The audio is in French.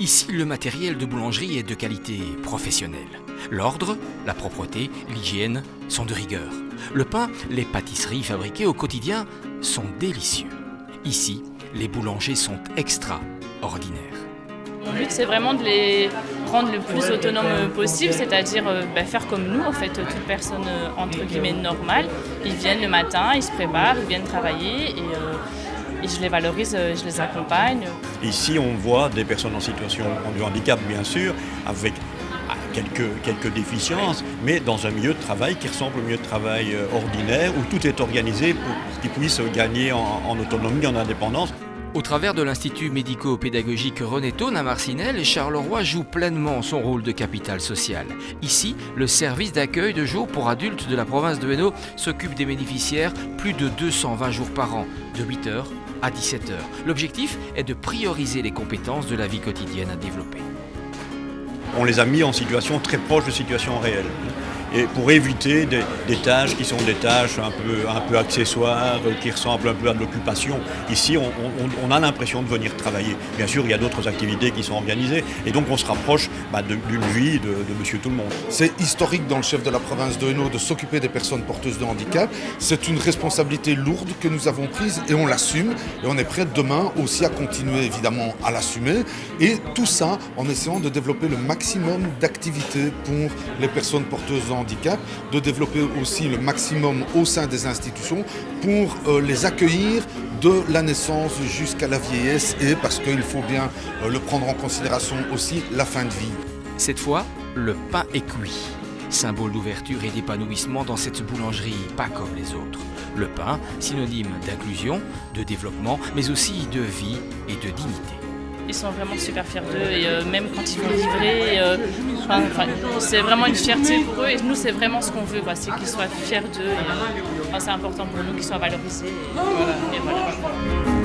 Ici, le matériel de boulangerie est de qualité professionnelle. L'ordre, la propreté, l'hygiène sont de rigueur. Le pain, les pâtisseries fabriquées au quotidien sont délicieux. Ici, les boulangers sont extraordinaires. Mon but, c'est vraiment de les rendre le plus autonomes possible, c'est-à-dire faire comme nous, en fait, toute personne entre guillemets normale. Ils viennent le matin, ils se préparent, ils viennent travailler et je les valorise, je les accompagne. Ici, on voit des personnes en situation de handicap, bien sûr, avec quelques déficiences, mais dans un milieu de travail qui ressemble au milieu de travail ordinaire, où tout est organisé pour qu'ils puissent gagner en autonomie, en indépendance. Au travers de l'Institut médico-pédagogique René Thon à Marcinelle, Charleroi joue pleinement son rôle de capital social. Ici, le service d'accueil de jour pour adultes de la province de Hainaut s'occupe des bénéficiaires plus de 220 jours par an, de 8h à 17h. L'objectif est de prioriser les compétences de la vie quotidienne à développer. On les a mis en situation très proche de situations réelles. Et pour éviter des tâches qui sont des tâches un peu accessoires, qui ressemblent un peu à de l'occupation. Ici, on a l'impression de venir travailler. Bien sûr, il y a d'autres activités qui sont organisées. Et donc, on se rapproche d'une vie de Monsieur Tout-le-Monde. C'est historique dans le chef de la province de Hainaut de s'occuper des personnes porteuses de handicap. C'est une responsabilité lourde que nous avons prise et on l'assume. Et on est prêt demain aussi à continuer évidemment à l'assumer. Et tout ça en essayant de développer le maximum d'activités pour les personnes porteuses de handicap, de développer aussi le maximum au sein des institutions pour les accueillir de la naissance jusqu'à la vieillesse et parce qu'il faut bien le prendre en considération aussi la fin de vie. Cette fois, le pain est cuit. Symbole d'ouverture et d'épanouissement dans cette boulangerie, pas comme les autres. Le pain, synonyme d'inclusion, de développement, mais aussi de vie et de dignité. Ils sont vraiment super fiers d'eux et même quand ils vont livrer, c'est vraiment une fierté pour eux et nous c'est vraiment ce qu'on veut, c'est qu'ils soient fiers d'eux. C'est important pour nous qu'ils soient valorisés et voilà.